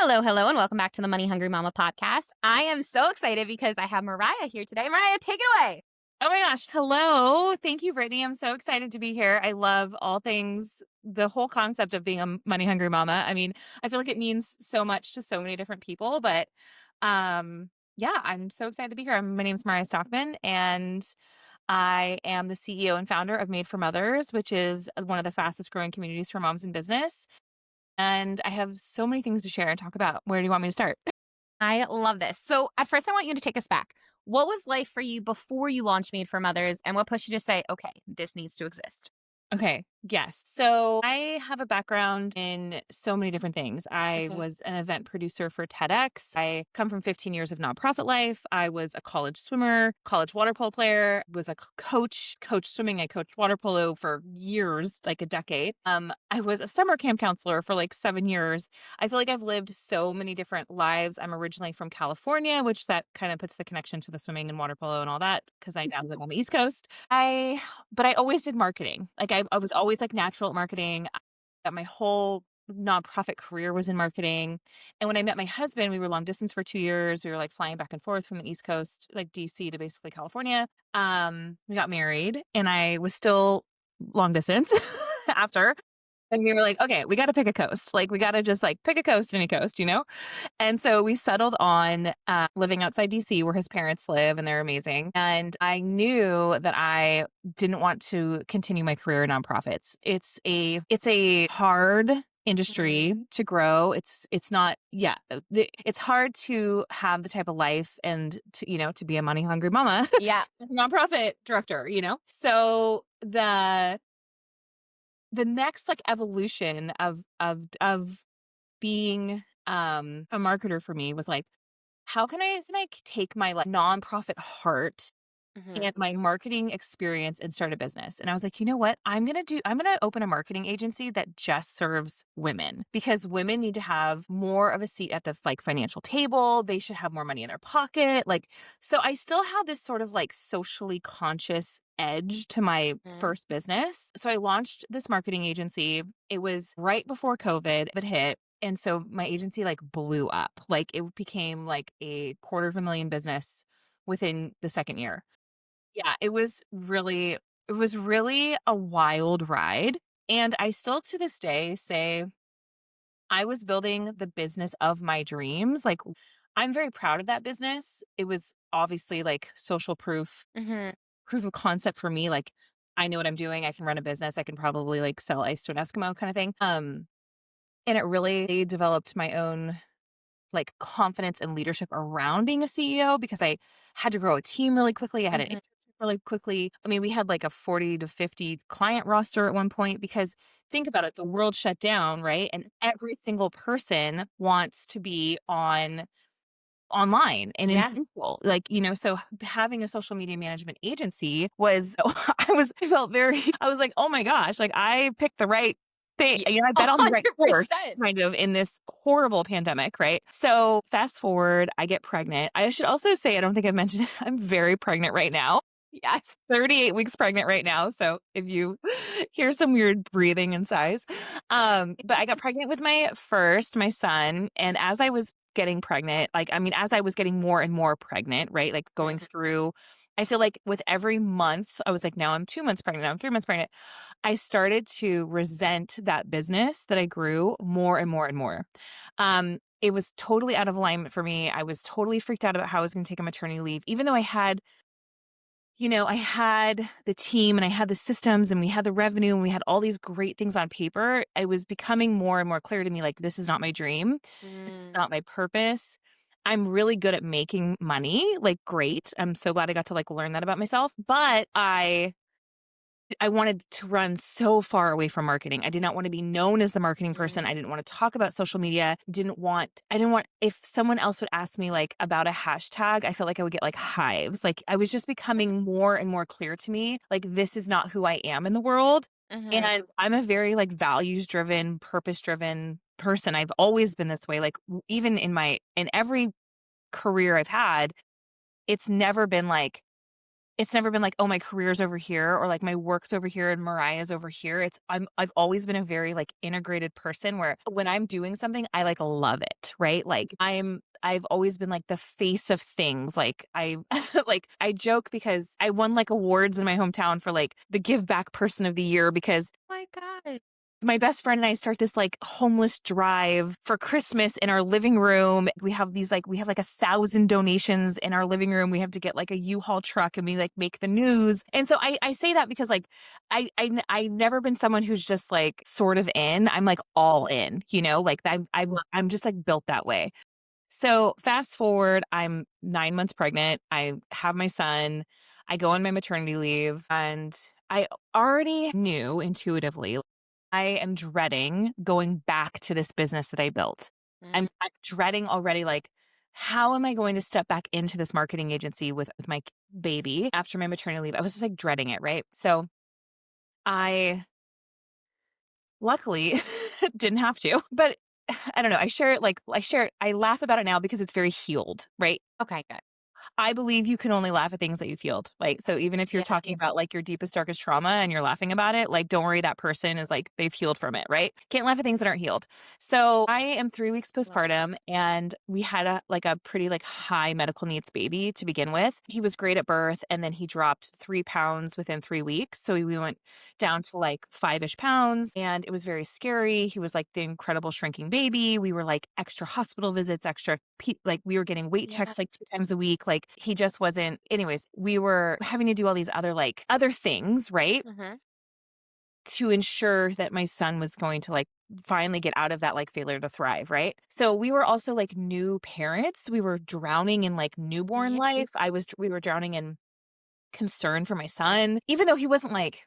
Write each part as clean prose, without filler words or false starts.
Hello, hello, and welcome back to the Money Hungry Mama podcast. I am so excited because I have Mariah here today. Mariah, take it away. Oh my gosh. Hello. Thank you, Brittany. I'm so excited to be here. I love all things, the whole concept of being a money hungry mama. I mean, I feel like it means so much to so many different people, but yeah, I'm so excited to be here. My name's Mariah Stockman, and I am the CEO and founder of Made for Mothers, which is one of the fastest growing communities for moms in business. And I have so many things to share and talk about. Where do you want me to start? I love this. So, at first, I want you to take us back. What was life for you before you launched Made for Mothers, and what pushed you to say, okay, this needs to exist? Okay. Yes. So I have a background in so many different things. I Okay. was an event producer for TEDx. I come from 15 years of nonprofit life. I was a college swimmer, college water polo player, was a coach swimming. I coached water polo for years, like a decade. I was a summer camp counselor for like 7 years. I feel like I've lived so many different lives. I'm originally from California, which that kind of puts the connection to the swimming and water polo and all that because I now live on the East Coast. But I always did marketing. Like I was always like natural at marketing. My whole nonprofit career was in marketing. And when I met my husband, we were long distance for 2 years. We were like flying back and forth from the East Coast, like DC to basically California. We got married and I was still long distance after. And we were like, okay, we got to pick a coast. Like we got to just like pick a coast, any coast, you know? And so we settled on living outside DC where his parents live and they're amazing. And I knew that I didn't want to continue my career in nonprofits. It's a hard industry to grow. It's not, yeah, it's hard to have the type of life and to be a money hungry mama Yeah. as a nonprofit director. So the next like evolution of being a marketer for me was like, how can I take my like nonprofit heart Hmm. and my marketing experience and start a business? And I was like, you know what? I'm gonna open a marketing agency that just serves women because women need to have more of a seat at the like financial table. They should have more money in their pocket. Like, so I still had this sort of like socially conscious edge to my first business. So I launched this marketing agency. It was right before COVID had hit. And so my agency like blew up. Like it became like a $250,000 business within the second year. Yeah, it was really a wild ride. And I still to this day say I was building the business of my dreams. Like I'm very proud of that business. It was obviously like social Hmm. proof of concept for me. Like I know what I'm doing. I can run a business. I can probably like sell ice to an Eskimo kind of thing. And it really developed my own like confidence and leadership around being a CEO because I had to grow a team really quickly. I had an Hmm. internship really quickly. I mean, we had like a 40 to 50 client roster at one point because think about it, the world shut down, right? And every single person wants to be online and in Yeah. social. Like, so having a social media management agency was I was like, oh my gosh, like I picked the right thing. Yeah. I A bet on the right hundred horse percent. kind of in this horrible pandemic, right? So fast forward, I get pregnant. I should also say, I don't think I've mentioned it, I'm very pregnant right now. Yes. 38 weeks pregnant right now. So if you hear some weird breathing and sighs, but I got pregnant with my son. And as I was getting pregnant, as I was getting more and more pregnant, right? Like going Mhm. through, I feel like with every month, I was like, now I'm 2 months pregnant. Now I'm 3 months pregnant. I started to resent that business that I grew more and more and more. It was totally out of alignment for me. I was totally freaked out about how I was going to take a maternity leave, even though I had the team and I had the systems and we had the revenue and we had all these great things on paper. It was becoming more and more clear to me like, this is not my dream. This is Mm. not my purpose. I'm really good at making money. Like, great. I'm so glad I got to like learn that about myself. But I wanted to run so far away from marketing. I did not want to be known as the marketing person. I Mm. didn't want to talk about social media. I didn't want, if someone else would ask me like about a hashtag, I felt like I would get like hives. Like I was just becoming more and more clear to me, like this is not who I am in the world. Mhm. And I'm a very like values driven, purpose driven person. I've always been this way. Like even in every career I've had, it's never been like, it's never been like, "Oh, my career's over here," or like, "My work's over here and Mariah's over here." I've always been a very, like, integrated person where when I'm doing something, I, like, love it, right? Like, I've always been, like, the face of things, like, I like, I joke because I won, like, awards in my hometown for, like, the Give Back Person of the Year because Oh my God. my best friend and I start this like homeless drive for Christmas in our living room. We have like 1,000 donations in our living room. We have to get like a U-Haul truck and we like make the news. And so I say that because like I've never been someone who's just like sort of in. I'm like all in, you know, like I'm just like built that way. So fast forward, I'm 9 months pregnant. I have my son. I go on my maternity leave and I already knew intuitively I am dreading going back to this business that I built. Mm, I'm dreading already, like, how am I going to step back into this marketing agency with my baby after my maternity leave? I was just like dreading it, right? So I luckily didn't have to, but I don't know. I laugh about it now because it's very healed, right? okay, good. I believe you can only laugh at things that you've healed. Like, so even if you're Yeah. talking about like your deepest, darkest trauma and you're laughing about it, like, don't worry, that person is like, they've healed from it, right? Can't laugh at things that aren't healed. So I am 3 weeks Love that. postpartum and we had a pretty like high medical needs baby to begin with. He was great at birth and then he dropped 3 pounds within 3 weeks. So we went down to like 5-ish pounds and it was very scary. He was like the incredible shrinking baby. We were like extra hospital visits, like we were getting weight Yeah. checks like 2 times a week. Like he just wasn't, anyways, we were having to do all these other things, right? Hmm. To ensure that my son was going to like finally get out of that like failure to thrive, right? So we were also like new parents. We were drowning in like newborn Yeah. life. We were drowning in concern for my son, even though he wasn't like,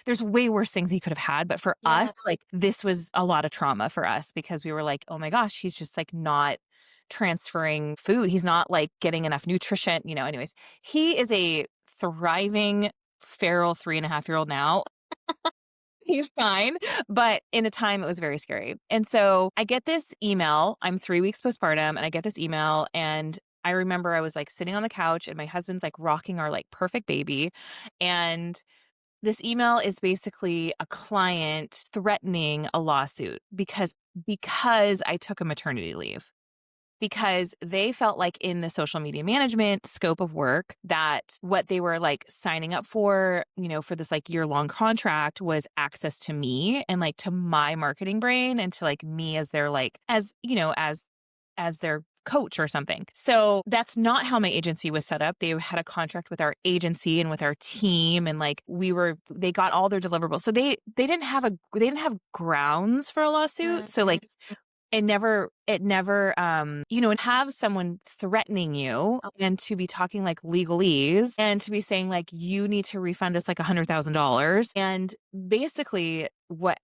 there's way worse things he could have had. But for Yeah. us, like this was a lot of trauma for us because we were like, oh my gosh, he's just like not transferring food. He's not like getting enough nutrition, you know, anyways. He is a thriving feral 3.5-year-old now. He's fine. But in the time, it was very scary. And so I get this email. I'm 3 weeks postpartum, and I get this email. And I remember I was like sitting on the couch, and my husband's like rocking our like perfect baby. And this email is basically a client threatening a lawsuit because I took a maternity leave because they felt like in the social media management scope of work that what they were like signing up for, you know, for this like year-long contract was access to me and like to my marketing brain and to like me as their like as, you know, as their coach or something. So that's not how my agency was set up. They had a contract with our agency and with our team and like they got all their deliverables. So they didn't have grounds for a lawsuit. So Mhm. like it never you know, and have someone threatening you Oh, and to be talking like legalese and to be saying like you need to refund us like $100,000 and basically what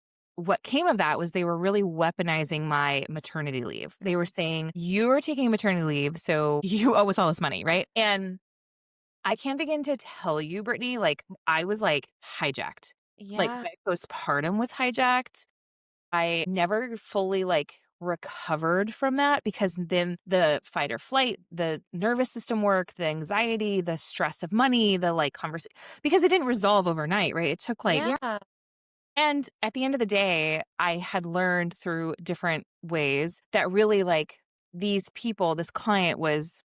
came of that was they were really weaponizing my maternity leave. They were saying you are taking maternity leave so you owe us all this money, right? And I can't begin to tell you, Brittany, like I was like hijacked. Like yeah. my postpartum was hijacked. I never fully like recovered from that because then the fight or flight, the nervous system work, the anxiety, the stress of money, the like conversation, because it didn't resolve overnight, right? It took like, Yeah. and at the end of the day, I had learned through different ways that really like these people, this client was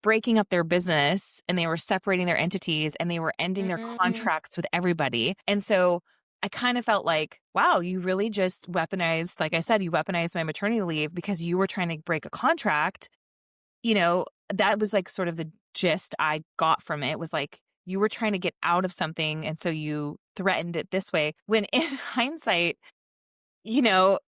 breaking up their business and they were separating their entities and they were ending their Mm, contracts with everybody. And so I kind of felt like, wow, you really just weaponized, like I said, you weaponized my maternity leave because you were trying to break a contract. You know, that was like sort of the gist I got from it was like, you were trying to get out of something. And so you threatened it this way. When in hindsight, you know,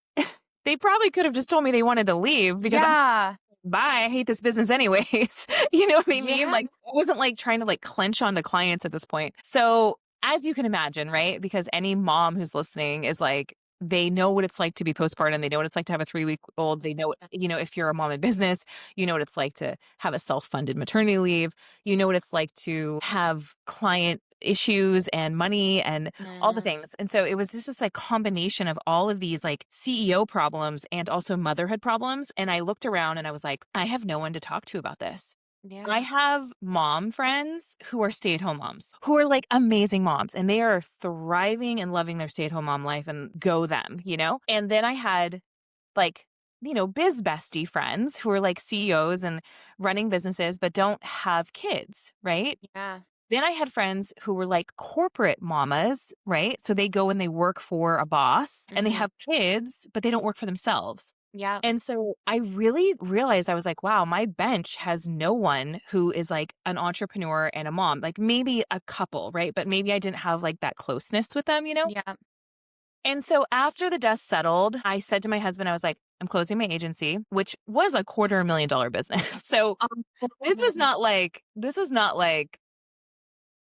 they probably could have just told me they wanted to leave because yeah. bye, I hate this business anyways. You know what I mean? Yeah. Like, I wasn't like trying to like clench on the clients at this point. So, as you can imagine, right? Because any mom who's listening is like, they know what it's like to be postpartum. They know what it's like to have a 3 week old. They know, you know, if you're a mom in business, you know what it's like to have a self funded maternity leave. You know what it's like to have client issues and money and all the Mm. things. And so it was just this like combination of all of these like CEO problems and also motherhood problems. And I looked around and I was like, I have no one to talk to about this. I Yeah. have mom friends who are stay-at-home moms, who are like amazing moms, and they are thriving and loving their stay-at-home mom life and go them, you know? And then I had like, biz bestie friends who are like CEOs and running businesses, but don't have kids, right? Yeah. Then I had friends who were like corporate mamas, right? So they go and they work for a boss and they Mhm. have kids, but they don't work for themselves. Yeah. And so I really realized I was like, wow, my bench has no one who is like an entrepreneur and a mom, like maybe a couple, right? But maybe I didn't have like that closeness with them, you know? Yeah. And so after the dust settled, I said to my husband, I was like, I'm closing my agency, which was a $250,000 business. So this was not like,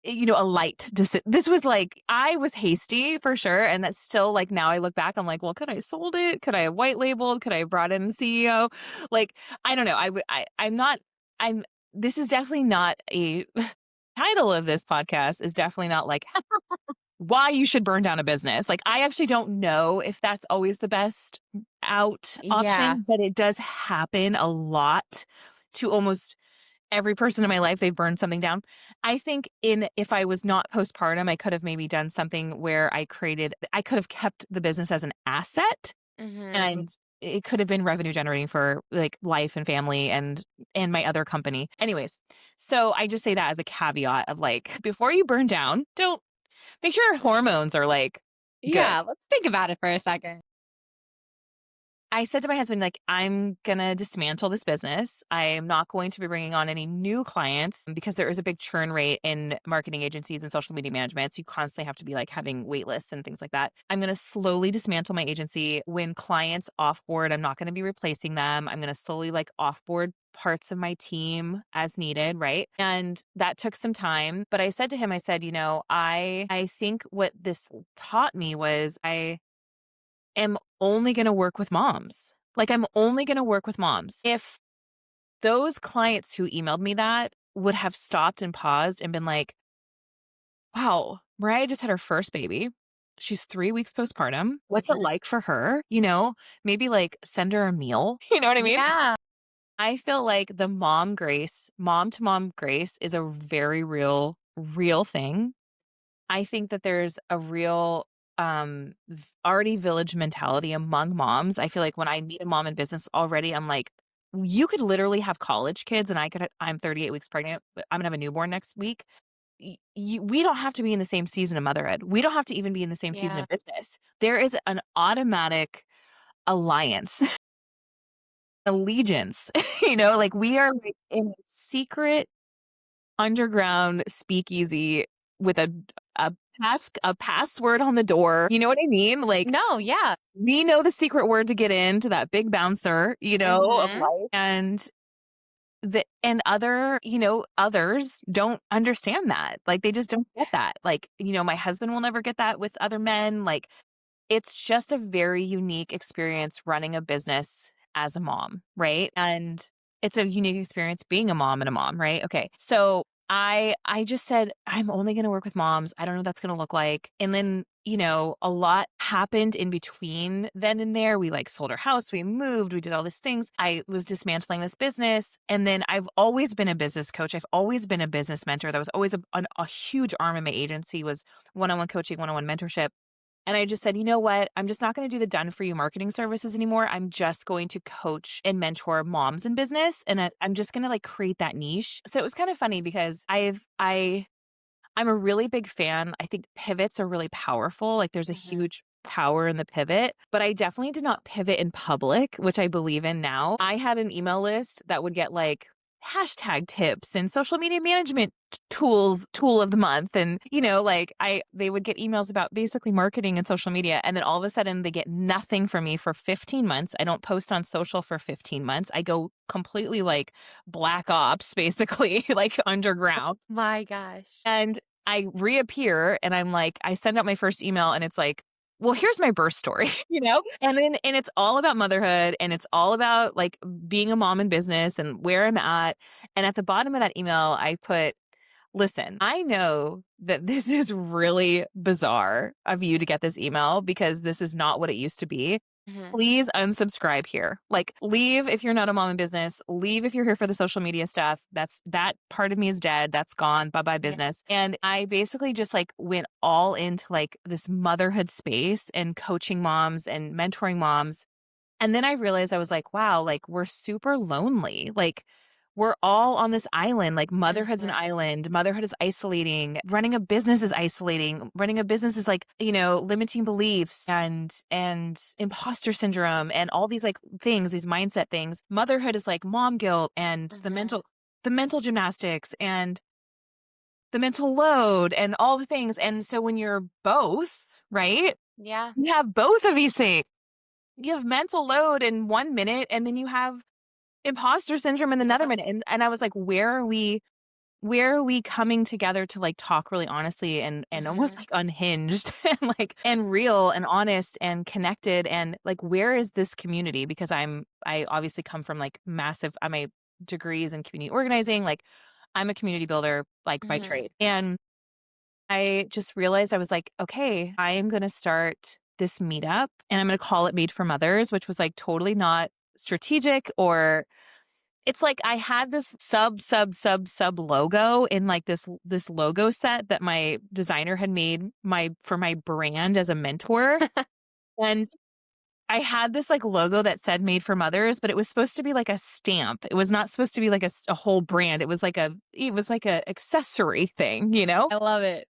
a light decision. This was like, I was hasty for sure. And that's still like, now I look back, I'm like, well, could I have sold it? Could I have white labeled? Could I have brought in a CEO? Like, I don't know. I'm not, I'm, this is definitely not a title of this podcast is definitely not like why you should burn down a business. Like, I actually don't know if that's always the best out Yeah. option, but it does happen a lot to almost every person in my life. They've burned something down. I think if I was not postpartum, I could have maybe done something where I could have kept the business as an asset Mhm. and it could have been revenue generating for like life and family and my other company. Anyways, so I just say that as a caveat of like before you burn down, don't make sure your hormones are like good. Yeah, let's think about it for a second. I said to my husband, like, I'm going to dismantle this business. I am not going to be bringing on any new clients because there is a big churn rate in marketing agencies and social media management. So you constantly have to be like having wait lists and things like that. I'm going to slowly dismantle my agency. When clients offboard, I'm not going to be replacing them. I'm going to slowly like offboard parts of my team as needed, right? And that took some time. But I said to him, I said, I think what this taught me was I am only going to work with moms. Like, I'm only going to work with moms. If those clients who emailed me that would have stopped and paused and been like, wow, Mariah just had her first baby. She's 3 weeks postpartum. What's it Mhm. like for her? Maybe like send her a meal. You know what I mean? Yeah. I feel like the mom to mom grace is a very real thing. I think that there's a real already village mentality among moms. I feel like when I meet a mom in business already, I'm like, you could literally have college kids and I'm 38 weeks pregnant, but I'm gonna have a newborn next week. We don't have to be in the same season of motherhood. We don't have to even be in the same season Yeah. of business. There is an automatic alliance, allegiance, like we are like in a secret underground speakeasy with a a password on the door. You know what I mean? Like No, yeah. we know the secret word to get into that big bouncer, of Mhm. life. And others don't understand that. Like they just don't get that. Like, my husband will never get that with other men. Like it's just a very unique experience running a business as a mom, right? And it's a unique experience being a mom and a mom, right? Okay. So I just said I'm only going to work with moms. I don't know what that's going to look like. And then, a lot happened in between then and there. We like sold our house, we moved, we did all these things. I was dismantling this business. And then I've always been a business coach. I've always been a business mentor. That was always a huge arm of my agency was one-on-one coaching, one-on-one mentorship. And I just said, you know what? I'm just not going to do the done for you marketing services anymore. I'm just going to coach and mentor moms in business. And I'm just going to like create that niche. So it was kind of funny because I'm a really big fan. I think pivots are really powerful. Like there's a Mhm. huge power in the pivot, but I definitely did not pivot in public, which I believe in now. I had an email list that would get like hashtag tips and social media management tool of the month. And, they would get emails about basically marketing and social media. And then all of a sudden they get nothing from me for 15 months. I don't post on social for 15 months. I go completely like black ops, basically, like underground. My gosh. And I reappear and I'm like, I send out my first email and it's like, well, here's my birth story, and it's all about motherhood and it's all about like being a mom in business and where I'm at. And at the bottom of that email, I put, listen, I know that this is really bizarre of you to get this email because this is not what it used to be. Mhm. Please unsubscribe here. Like, leave if you're not a mom in business. Leave if you're here for the social media stuff. That part of me is dead. That's gone. Bye bye Yeah. business. And I basically just like went all into like this motherhood space and coaching moms and mentoring moms. And then I realized I was like, wow, like we're super lonely. Like we're all on this island. Like motherhood's an Mhm. island. Motherhood is isolating. Running a business is isolating. Running a business is like, you know, limiting beliefs and imposter syndrome and all these like things, these mindset things. Motherhood is like mom guilt and Mhm. the mental gymnastics and the mental load and all the things. And so when you're both, right? Yeah. You have both of these things. You have mental load in 1 minute and then you have imposter syndrome in another Yep. minute. And I was like, where are we coming together to like talk really honestly and almost Mhm. like unhinged and like and real and honest and connected and like where is this community? Because I obviously come from like massive I'm a degrees in community organizing, like I'm a community builder like by Mhm. trade. And I just realized I was like, okay, I am going to start this meetup and I'm going to call it Made for Mothers, which was like totally not strategic or it's like I had this sub logo in like this logo set that my designer had made for my brand as a mentor. And I had this like logo that said Made for Mothers, but it was supposed to be like a stamp. It was not supposed to be like a whole brand. It was like a accessory thing, you know? I love it.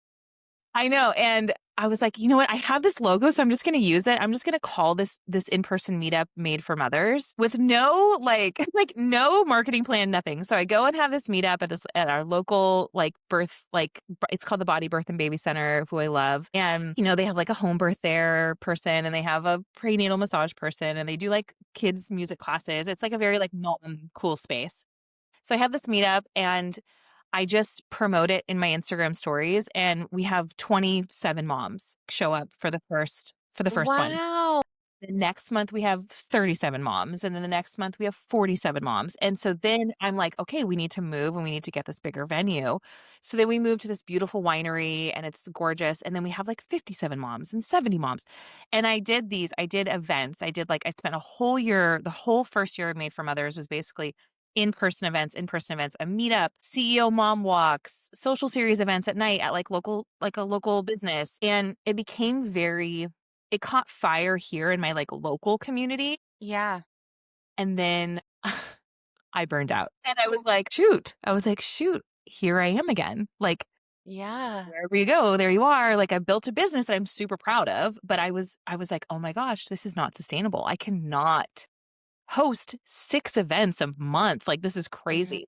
I know, and I was like, "You know what? I have this logo, so I'm just gonna use it. I'm just gonna call this in-person meetup Made for Mothers with no, like like, no marketing plan, nothing." So I go and have this meetup at our local, like, birth it's called the Body Birth and Baby Center, who I love, and, you know, they have, like, a home birth there person, and they have a prenatal massage person, and they do, like, kids' music classes. It's, like, a very, like, mom cool space. So I have this meetup and I just promote it in my Instagram stories and we have 27 moms show up for the first one. Wow. The next month we have 37 moms and then the next month we have 47 moms. And so then I'm like, okay, we need to move and we need to get this bigger venue. So then we move to this beautiful winery and it's gorgeous and then we have like 57 moms and 70 moms. And I did events. I spent a whole year, the whole first year of Made for Mothers was basically in person events, a meetup, CEO mom walks, social series events at night at like a local business. And it caught fire here in my, like, local community, Yeah. and then I burned out, and I was like, "Shoot." I was like, "Shoot, here I am again." Like, Yeah. wherever you go, there you are. Like, I built a business that I'm super proud of, but I was like, "Oh my gosh, this is not sustainable. I cannot host 6 events a month. Like, this is Mhm. crazy."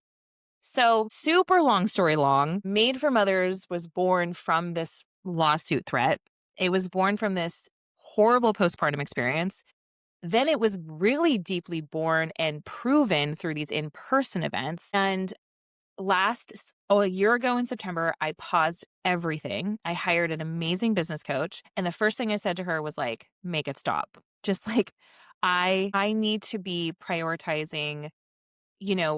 So, super long story long, Made for Mothers was born from this lawsuit threat. It was born from this horrible postpartum experience. Then it was really deeply born and proven through these in-person events. And a year ago in September, I paused everything. I hired an amazing business coach. And the first thing I said to her was like, make it stop. Just like, I need to be prioritizing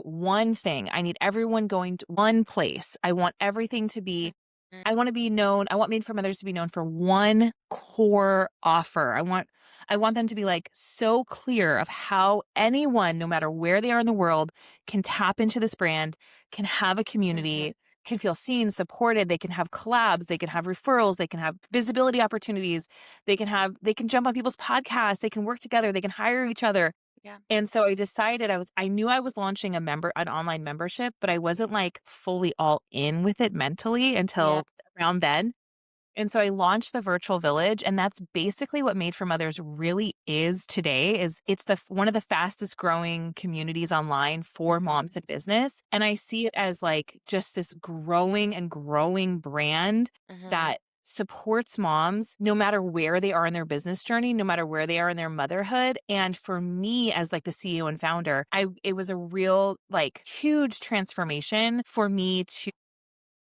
one thing. I need everyone going to one place. I want everything to be Mhm. I want to be known. I want Made for Mothers to be known for one core offer. I want them to be like so clear of how anyone, no matter where they are in the world, can tap into this brand, can have a Mhm. community, can feel seen, supported. They can have collabs, they can have referrals, they can have visibility opportunities, they can jump on people's podcasts, they can work together, they can hire each other Yeah. and so I decided I knew I was launching an online membership, but I wasn't like fully all in with it mentally Yeah. until around then. And so I launched the virtual village and that's basically what Made for Mothers really is today is it's one of the fastest growing communities online for Mhm. moms in business and I see it as like just this growing and growing brand Mhm. that supports moms no matter where they are in their business journey, no matter where they are in their motherhood. And for me as like the CEO and founder, it was a real like huge transformation for me to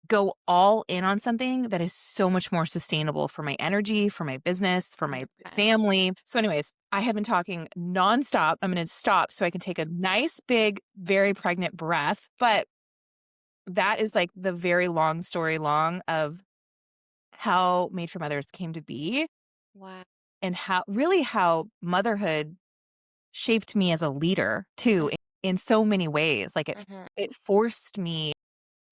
go all in on something that is so much more sustainable for my energy, for my business, for my 100%. family. So, anyways, I have been talking nonstop. I'm going to stop so I can take a nice, big, very pregnant breath. But that is like the very long story long of how Made for Mothers came to be. Wow. and how motherhood shaped me as a leader too in so many ways. Like Mhm. it forced me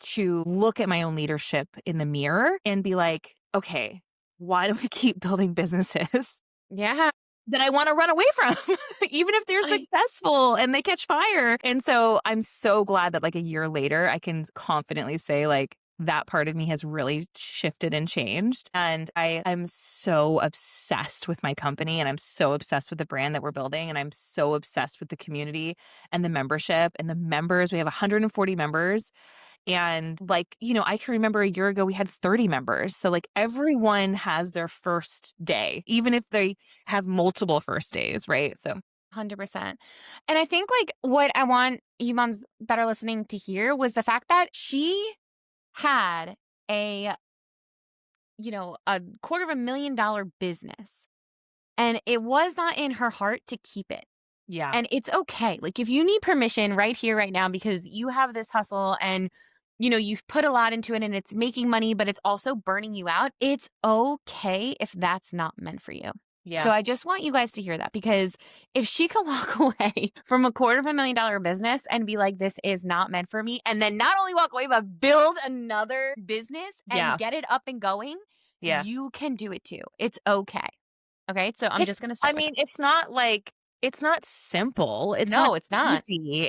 to look at my own leadership in the mirror and be like, okay, why do I keep building businesses Yeah. that I want to run away from, even if they're I successful and they catch fire? And so I'm so glad that like a year later, I can confidently say like that part of me has really shifted and changed. And I am so obsessed with my company and I'm so obsessed with the brand that we're building. And I'm so obsessed with the community and the membership and the members. We have 140 members. And like, I can remember a year ago we had 30 members. So like everyone has their first day, even if they have multiple first days, right? So 100%. And I think, like, what I want you moms that are listening to hear was the fact that she had a, a $250,000 business, and it was not in her heart to keep it. yeah. And it's okay. Like, if you need permission right here, right now, because you have this hustle and, you've put a lot into it and it's making money, but it's also burning you out, it's okay if that's not meant for you. Yeah. So I just want you guys to hear that, because if she can walk away from a $250,000 business and be like, this is not meant for me, and then not only walk away, but build another business and Yeah. get it up and going, Yeah. you can do it too. It's okay. Okay. So I'm just going to I start with mean, it's not like it's not simple. that. It's not No, it's not. easy.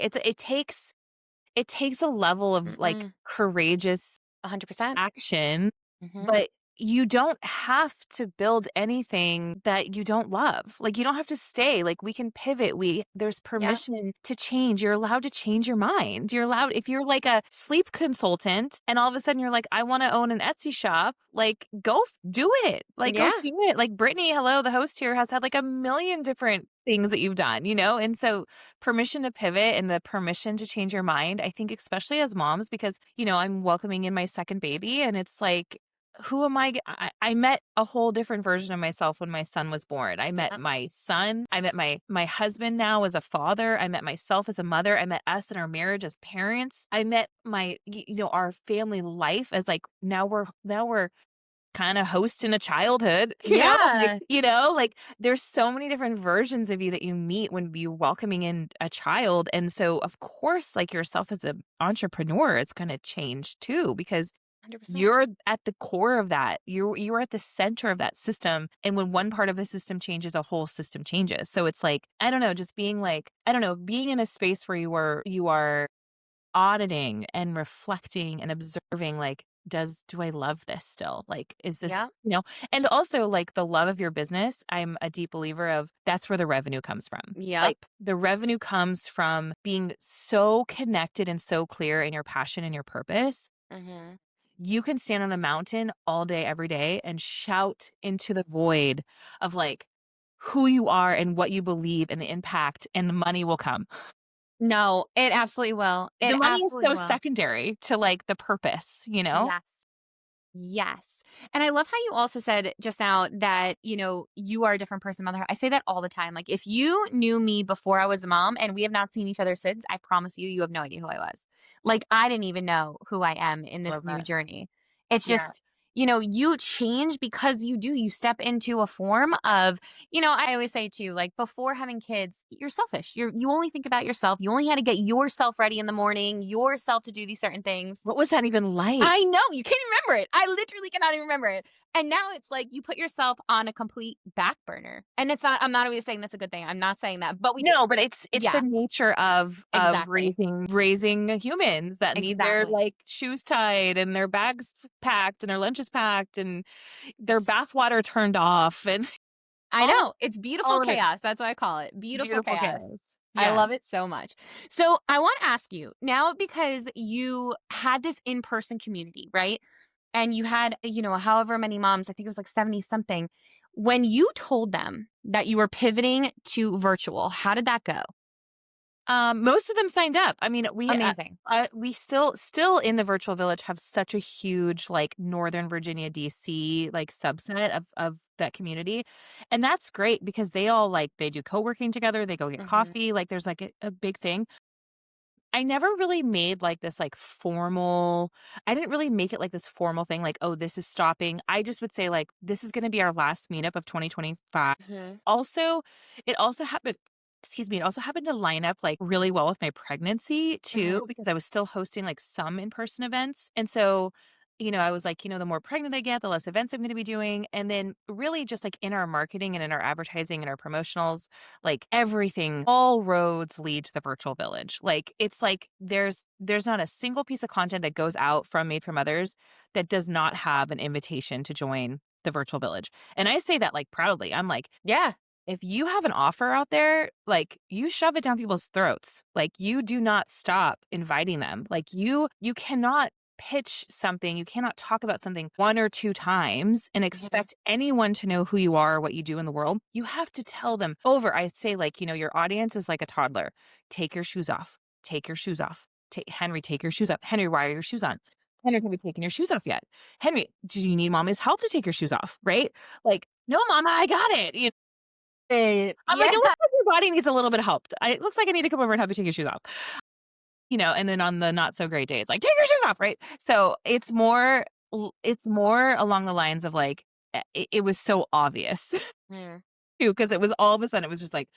It takes a level of like Mm-mm. courageous 100%. action, Mhm. but you don't have to build anything that you don't love. Like you don't have to stay. Like we can pivot. There's Yeah. permission to change. You're allowed to change your mind. You're allowed if you're like a sleep consultant and all of a sudden you're like, I want to own an Etsy shop, like do it. Like go Yeah. do it. Like Brittany, hello, the host here has had like a million different things that you've done. And so permission to pivot and the permission to change your mind, I think especially as moms, because I'm welcoming in my second baby and it's like who am I met a whole different version of myself when my son was born. I met Yep. my son. I met my husband now as a father. I met myself as a mother. I met us in our marriage as parents. I met our family life as like now we're kind of hosting a childhood, like, Yeah. like there's so many different versions of you that you meet when you're welcoming in a child. And so of course, like yourself as an entrepreneur, it's going to change too, because 100%. you're at the core of that. You're at the center of that system. And when one part of the system changes, a whole system changes. So it's like, I don't know, just being like, I don't know, being in a space where you are auditing and reflecting and observing, like, do I love this still? Like, is this, Yep. and also like the love of your business. I'm a deep believer of that's where the revenue comes from. Yep. Like the revenue comes from being so connected and so clear in your passion and your purpose. Mhm. You can stand on a mountain all day, every day and shout into the void of like who you are and what you believe and the impact, and the money will come. No, it absolutely will. The It money is absolutely so will. secondary to like the purpose. Yes. Yes. And I love how you also said just now that, you are a different person, mother. I say that all the time. Like, if you knew me before I was a mom and we have not seen each other since, I promise you, you have no idea who I was. Like, I didn't even know who I am in this Love new that. journey. It's Yeah. just, you change because you step into a form of, I always say too, like, before having kids, you're selfish. You only think about yourself. You only had to get yourself ready in the morning, yourself to do these certain things. What was that even like? I know, you can't even remember it. I literally cannot even remember it. And now it's like you put yourself on a complete back burner. And I'm not always saying that's a good thing. I'm not saying that, but we do. No, but it's the Yeah, nature of exactly. raising humans that need their Exactly. like shoes tied and their bags packed and their lunches packed and their bathwater turned off and I all know. It's beautiful all of it. chaos. That's what I call it. Beautiful Beautiful chaos. chaos. I Yeah. love it so much. So I want to ask you now, because you had this in person community, right? And you had, however many moms, I think it was like 70 something. When you told them that you were pivoting to virtual, how did that go? Most of them signed up. I mean, Amazing. we still in the virtual village have such a huge like Northern Virginia, DC like subset of that community, and that's great because they all like they do co-working together. They go get Mhm. coffee. Like there's like a big thing. I never really made like this like formal I didn't really make it like this formal thing like, "Oh, this is stopping." I just would say like, "This is gonna be our last meetup of 2025." Mhm. Also, it also happened excuse me, it also happened to line up like really well with my pregnancy Mhm. too, because I was still hosting like some in-person events. And so, I was like, the more pregnant I get, the less events I'm gonna be doing. And then really just like in our marketing and in our advertising and our promotionals, like everything, all roads lead to the virtual village. Like it's like there's not a single piece of content that goes out from Made for Mothers that does not have an invitation to join the virtual village. And I say that like proudly. I'm like, Yeah. if you have an offer out there, like you shove it down people's throats. Like you do not stop inviting them. Like you cannot pitch something, you cannot talk about something one or two times and Mhm. expect anyone to know who you are or what you do in the world. You have to tell them over. I say like, your audience is like a toddler. Take your shoes off. Take your shoes off. Henry, take your shoes off. Henry, why are your shoes on? Henry, have you taken your shoes off yet? Henry, do you need mommy's help to take your shoes off? Right? Like, no, mama, I got it. I'm like, Yeah. "It looks like your body needs a little bit of help. It looks like I need to come over and help you take your shoes off." And then on the not so great days, like, "Take your shoes off," right? So, it's more along the lines of, like, it was so obvious Mm. too, because it was all of a sudden, it was just like,